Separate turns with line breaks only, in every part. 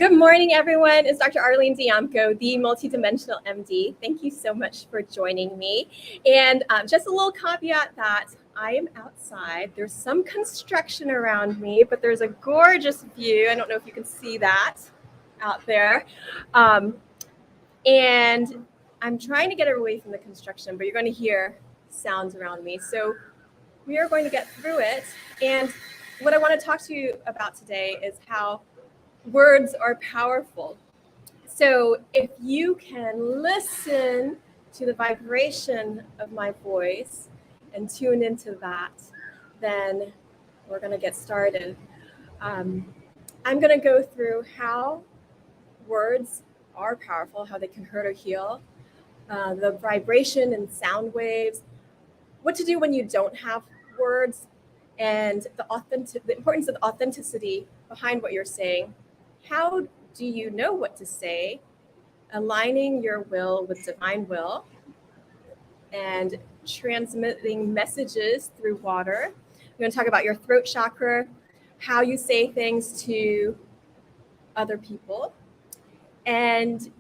Good morning, everyone. It's Dr. Arlene Dijamco, the MultiDimensional MD. Thank you so much for joining me. And just a little caveat that I am outside. There's some construction around me, but there's a gorgeous view. I don't know if you can see that out there. And I'm trying to get away from the construction, but you're going to hear sounds around me. So we are going to get through it. And what I want to talk to you about today is how words are powerful. So if you can listen to the vibration of my voice and tune into that, then we're going to get started. I'm going to go through how words are powerful, how they can hurt or heal, the vibration and sound waves, what to do when you don't have words, and the importance of authenticity behind what you're saying. How do you know what to say? Aligning your will with divine will and transmitting messages through water. We're going to talk about your throat chakra, how you say things to other people, and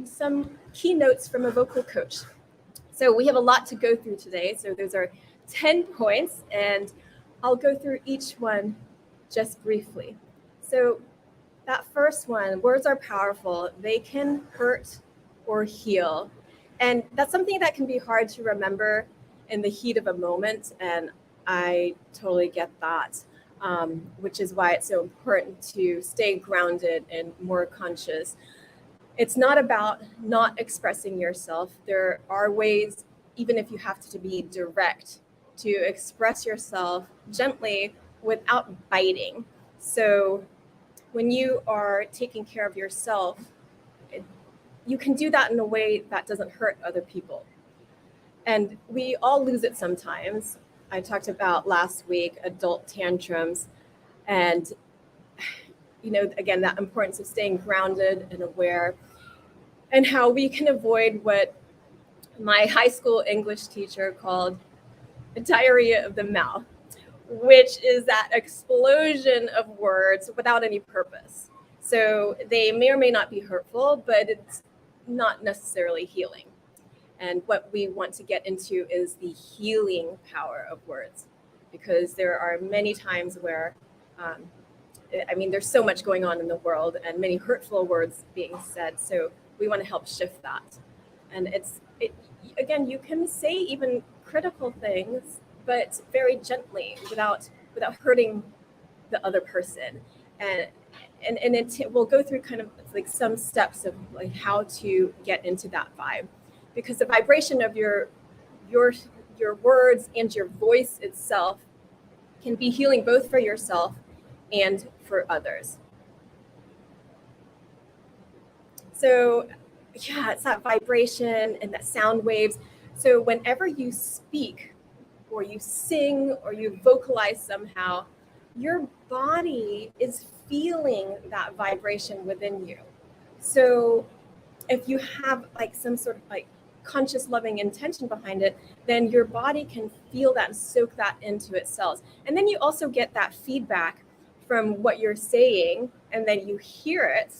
some keynotes from a vocal coach. So we have a lot to go through today. So those are 10 points, and I'll go through each one just briefly. So that first one, words are powerful. They can hurt or heal. And that's something that can be hard to remember in the heat of a moment. And I totally get that, which is why it's so important to stay grounded and more conscious. It's not about not expressing yourself. There are ways, even if you have to be direct, to express yourself gently without biting. So when you are taking care of yourself, you can do that in a way that doesn't hurt other people. And we all lose it sometimes. I talked about last week adult tantrums, and again, that importance of staying grounded and aware, and how we can avoid what my high school English teacher called a diarrhea of the mouth, which is that explosion of words without any purpose. So they may or may not be hurtful, but it's not necessarily healing. And what we want to get into is the healing power of words, because there are many times where there's so much going on in the world and many hurtful words being said. So we want to help shift that. And again, you can say even critical things, but very gently, without hurting the other person. And we'll go through kind of like some steps of like how to get into that vibe, because the vibration of your words and your voice itself can be healing both for yourself and for others. So yeah, it's that vibration and that sound waves. So whenever you speak or you sing or you vocalize somehow, your body is feeling that vibration within you. So if you have like some sort of like conscious loving intention behind it, then your body can feel that and soak that into its cells. And then you also get that feedback from what you're saying, and then you hear it.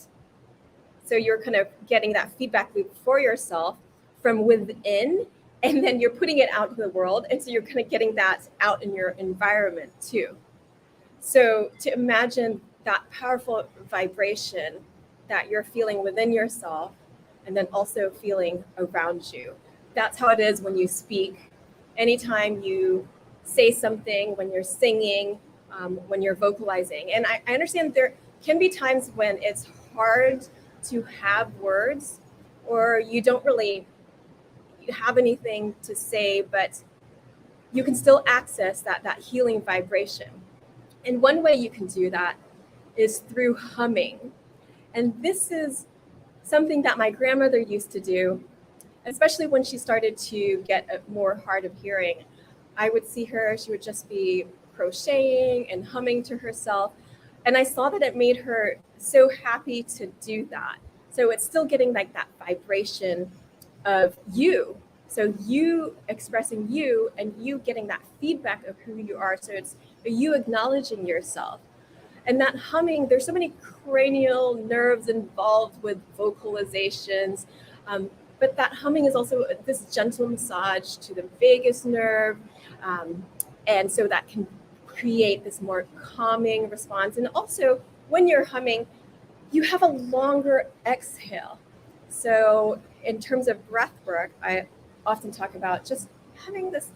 So you're kind of getting that feedback loop for yourself from within, and then you're putting it out to the world. And so you're kind of getting that out in your environment too. So to imagine that powerful vibration that you're feeling within yourself and then also feeling around you. That's how it is when you speak. Anytime you say something, when you're singing, when you're vocalizing. And I understand there can be times when it's hard to have words, or you don't really have anything to say, but you can still access that healing vibration. And one way you can do that is through humming. And this is something that my grandmother used to do, especially when she started to get a more hard of hearing. I would see her, she would just be crocheting and humming to herself. And I saw that it made her so happy to do that. So it's still getting like that vibration of you. So you expressing you and you getting that feedback of who you are. So it's you acknowledging yourself. And that humming, there's so many cranial nerves involved with vocalizations. But that humming is also this gentle massage to the vagus nerve. And so that can create this more calming response. And also, when you're humming, you have a longer exhale. So in terms of breath work, I often talk about just having this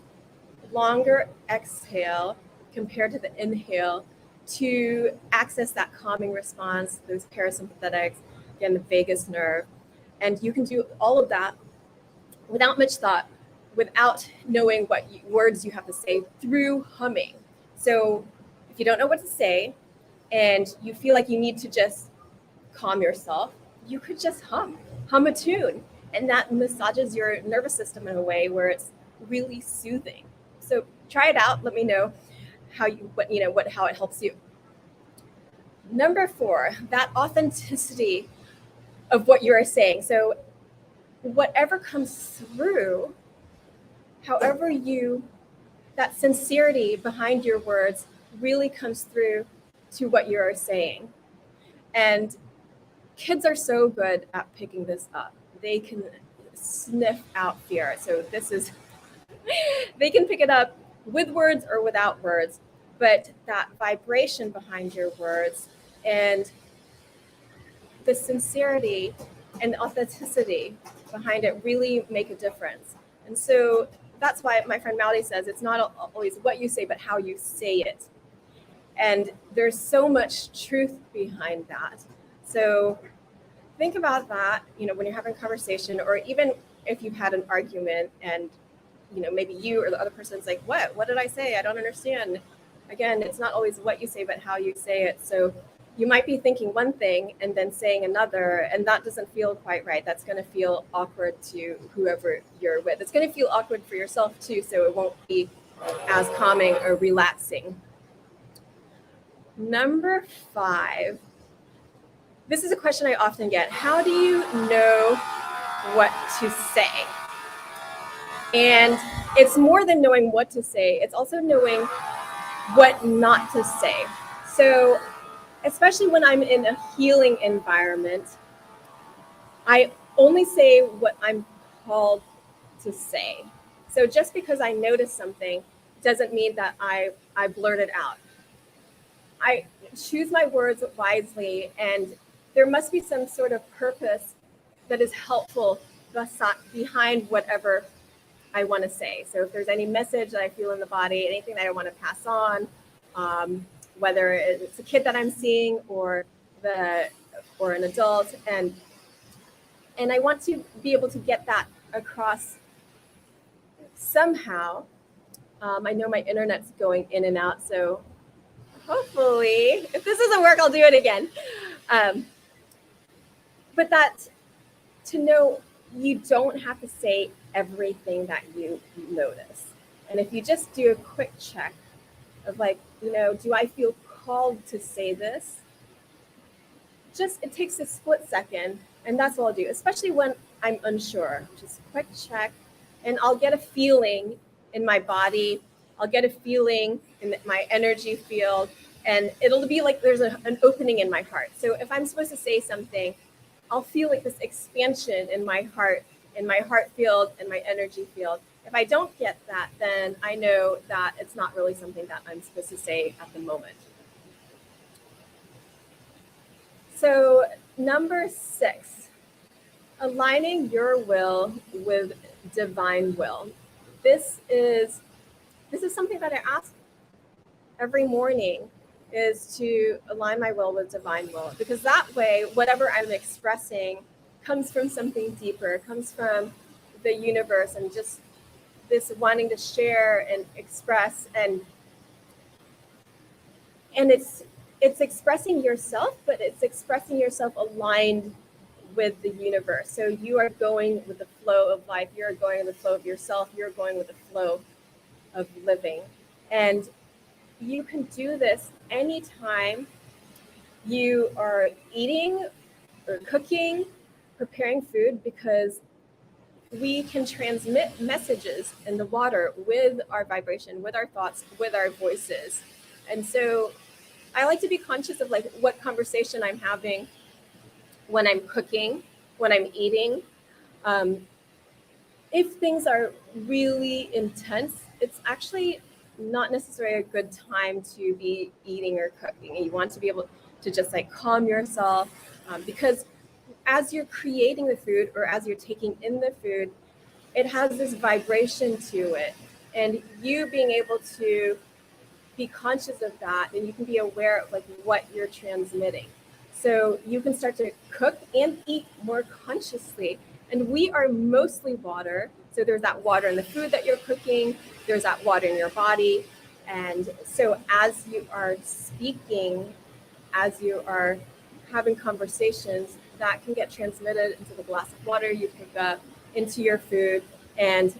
longer exhale compared to the inhale to access that calming response, those parasympathetics, again, the vagus nerve. And you can do all of that without much thought, without knowing what words you have to say through humming. So if you don't know what to say and you feel like you need to just calm yourself, you could just hum a tune. And that massages your nervous system in a way where it's really soothing. So try it out. Let me know how it helps you. Number 4, that authenticity of what you are saying. So whatever comes through, however that sincerity behind your words really comes through to what you are saying. And kids are so good at picking this up. They can sniff out fear. So they can pick it up with words or without words, but that vibration behind your words and the sincerity and authenticity behind it really make a difference. And so that's why my friend Maudie says it's not always what you say, but how you say it. And there's so much truth behind that. So think about that, when you're having a conversation, or even if you've had an argument and, maybe you or the other person's like, what did I say? I don't understand. Again, it's not always what you say, but how you say it. So you might be thinking one thing and then saying another, and that doesn't feel quite right. That's going to feel awkward to whoever you're with. It's going to feel awkward for yourself too, so it won't be as calming or relaxing. Number 5, this is a question I often get. How do you know what to say? And it's more than knowing what to say. It's also knowing what not to say. So especially when I'm in a healing environment, I only say what I'm called to say. So just because I notice something doesn't mean that I blurt it out. I choose my words wisely, and there must be some sort of purpose that is helpful behind whatever I want to say. So if there's any message that I feel in the body, anything that I want to pass on, whether it's a kid that I'm seeing or an adult, and I want to be able to get that across somehow. I know my internet's going in and out, so hopefully, if this doesn't work, I'll do it again. But that to know you don't have to say everything that you notice. And if you just do a quick check of do I feel called to say this? It takes a split second, and that's all I'll do, especially when I'm unsure. Just quick check, and I'll get a feeling in my body. I'll get a feeling in my energy field, and it'll be like there's an opening in my heart. So if I'm supposed to say something, I'll feel like this expansion in my heart field and my energy field. If I don't get that, then I know that it's not really something that I'm supposed to say at the moment. So number 6, aligning your will with divine will. This is something that I ask every morning, is to align my will with divine will, because that way, whatever I'm expressing comes from something deeper, comes from the universe, and just this wanting to share and express, and it's expressing yourself, but it's expressing yourself aligned with the universe. So you are going with the flow of life, you're going with the flow of yourself, you're going with the flow of living. And you can do this anytime you are eating or cooking, preparing food, because we can transmit messages in the water with our vibration, with our thoughts, with our voices. And so I like to be conscious of like what conversation I'm having when I'm cooking, when I'm eating. Um, if things are really intense, it's actually not necessarily a good time to be eating or cooking. You want to be able to just like calm yourself, because as you're creating the food or as you're taking in the food, it has this vibration to it. And you being able to be conscious of that, and you can be aware of like what you're transmitting. So you can start to cook and eat more consciously. And we are mostly water. So there's that water in the food that you're cooking, there's that water in your body. And so as you are speaking, as you are having conversations, that can get transmitted into the glass of water you pick up, into your food, and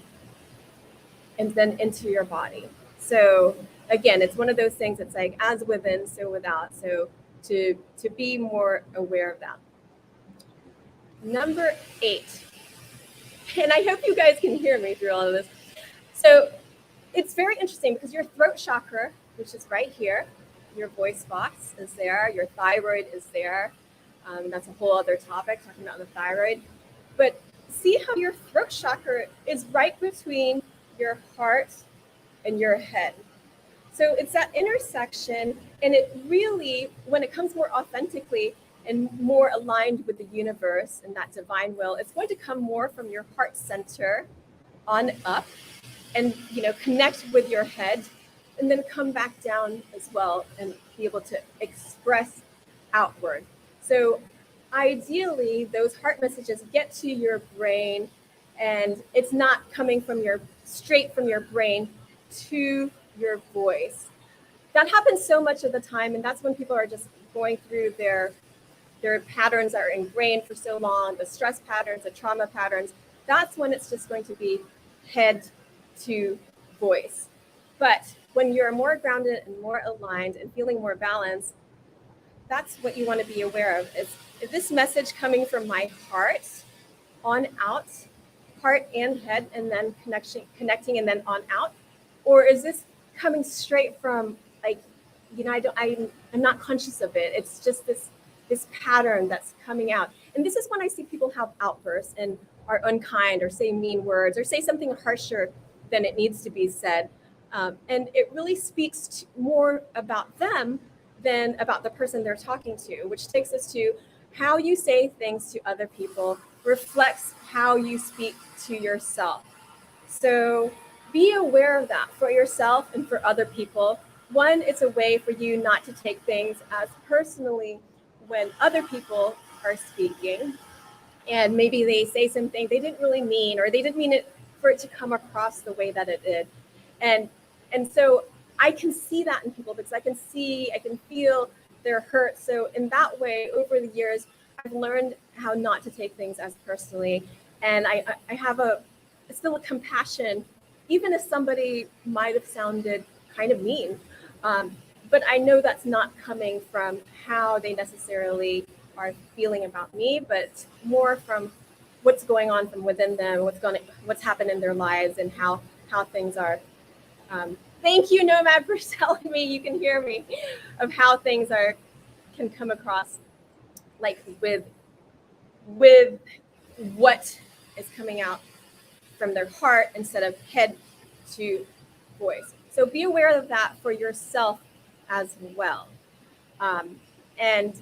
then into your body. So again, it's one of those things that's like as within, so without. So to be more aware of that. Number 8, and I hope you guys can hear me through all of this. So it's very interesting because your throat chakra, which is right here, your voice box is there, your thyroid is there. That's a whole other topic, talking about the thyroid. But see how your throat chakra is right between your heart and your head. So it's that intersection, and it really, when it comes more authentically and more aligned with the universe and that divine will, it's going to come more from your heart center on up, and connect with your head, and then come back down as well and be able to express outward. So ideally, those heart messages get to your brain, and it's not coming from straight from your brain to your voice. That happens so much of the time, and that's when people are just going through their patterns that are ingrained for so long, the stress patterns, the trauma patterns. That's when it's just going to be head to voice. But when you're more grounded and more aligned and feeling more balanced, that's what you want to be aware of. Is this message coming from my heart on out, heart and head, and then connecting and then on out? Or is this coming straight from like, I'm not conscious of it. It's just this pattern that's coming out. And this is when I see people have outbursts and are unkind or say mean words or say something harsher than it needs to be said. And it really speaks more about them than about the person they're talking to, which takes us to how you say things to other people reflects how you speak to yourself. So be aware of that for yourself and for other people. One, it's a way for you not to take things as personally when other people are speaking, and maybe they say something they didn't really mean, or they didn't mean it for it to come across the way that it did. And so I can see that in people because I can feel their hurt. So in that way, over the years, I've learned how not to take things as personally. And I have still a compassion, even if somebody might have sounded kind of mean. But I know that's not coming from how they necessarily are feeling about me, but more from what's going on from within them, what's happened in their lives, and how things are. Thank you, Nomad, for telling me you can hear me, of how things can come across, like with what is coming out from their heart instead of head to voice. So be aware of that for yourself as well. And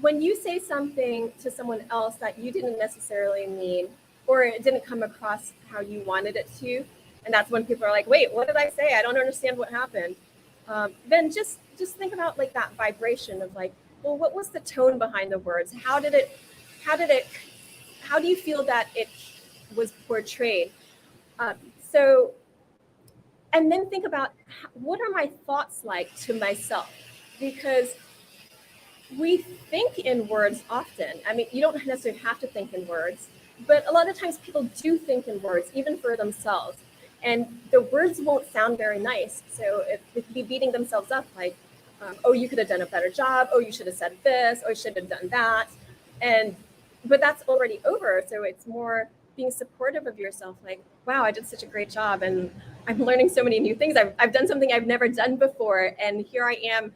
when you say something to someone else that you didn't necessarily mean, or it didn't come across how you wanted it to, and that's when people are like, wait, what did I say? I don't understand what happened. Then just think about like that vibration of like, well, what was the tone behind the words? How do you feel that it was portrayed? And then think about, what are my thoughts like to myself? Because we think in words often. I mean, you don't necessarily have to think in words, but a lot of times people do think in words, even for themselves. And the words won't sound very nice. So it could be beating themselves up like, oh, you could have done a better job. Oh, you should have said this. Oh, you should have done that. But that's already over. So it's more being supportive of yourself. Like, wow, I did such a great job. And I'm learning so many new things. I've done something I've never done before, and here I am,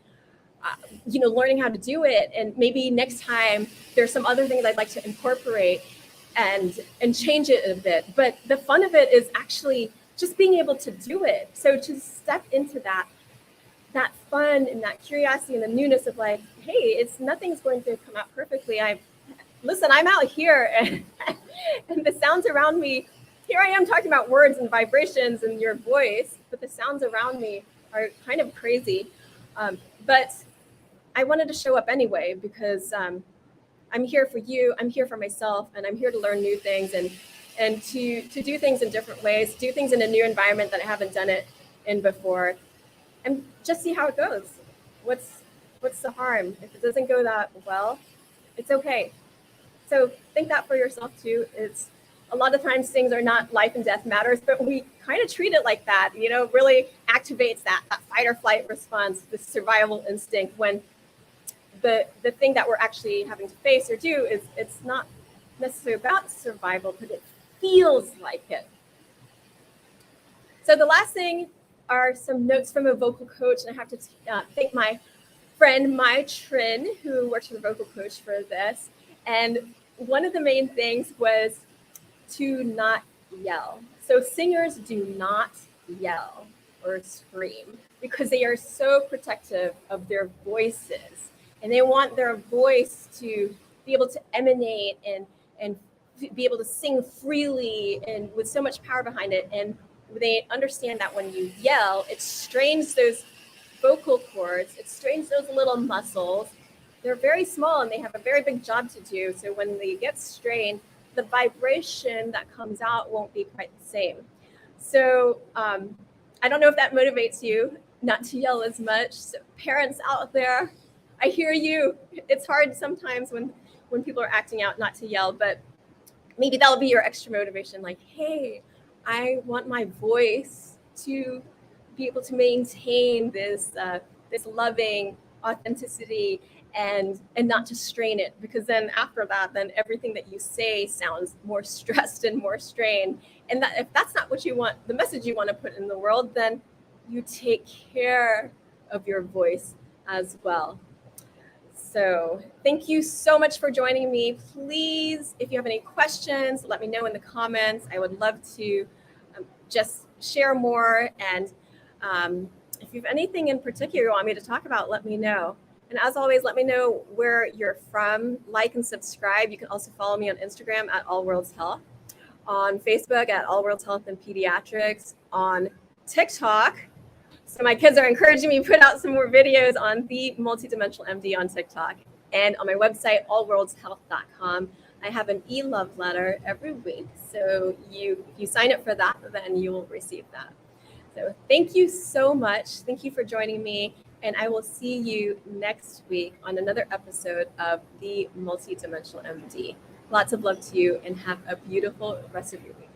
learning how to do it. And maybe next time there's some other things I'd like to incorporate and change it a bit. But the fun of it is actually just being able to do it. So to step into that fun and that curiosity and the newness of like, hey, nothing's going to come out perfectly. I'm out here and and the sounds around me, here I am talking about words and vibrations and your voice, but the sounds around me are kind of crazy. But I wanted to show up anyway because I'm here for you, I'm here for myself, and I'm here to learn new things and to do things in different ways, do things in a new environment that I haven't done it in before, and just see how it goes. What's the harm? If it doesn't go that well, it's okay. So think that for yourself too. It's a lot of times things are not life and death matters, but we kind of treat it like that, really activates that fight or flight response, the survival instinct, when the thing that we're actually having to face or do is it's not necessarily about survival, but it feels like it. So the last thing are some notes from a vocal coach, and I have to thank my friend Mai Trin, who works with a vocal coach for this. And one of the main things was to not yell. So singers do not yell or scream because they are so protective of their voices, and they want their voice to be able to emanate and be able to sing freely and with so much power behind it. And they understand that when you yell, it strains those vocal cords, it strains those little muscles. They're very small and they have a very big job to do. So when they get strained, the vibration that comes out won't be quite the same. So I don't know if that motivates you not to yell as much. So parents out there, I hear you. It's hard sometimes when people are acting out not to yell, but maybe that'll be your extra motivation. Like, hey, I want my voice to be able to maintain this loving authenticity and not to strain it, because then after that, then everything that you say sounds more stressed and more strained. And that if that's not what you want, the message you want to put in the world, then you take care of your voice as well. So thank you so much for joining me. Please, if you have any questions, let me know in the comments. I would love to just share more. And if you have anything in particular you want me to talk about, let me know. And as always, let me know where you're from. Like and subscribe. You can also follow me on Instagram at All Worlds Health, on Facebook at All Worlds Health and Pediatrics, on TikTok. So my kids are encouraging me to put out some more videos on the MultiDimensional MD on TikTok, and on my website, allworldshealth.com. I have an e-love letter every week. So if you sign up for that, then you will receive that. So thank you so much. Thank you for joining me. And I will see you next week on another episode of the MultiDimensional MD. Lots of love to you and have a beautiful rest of your week.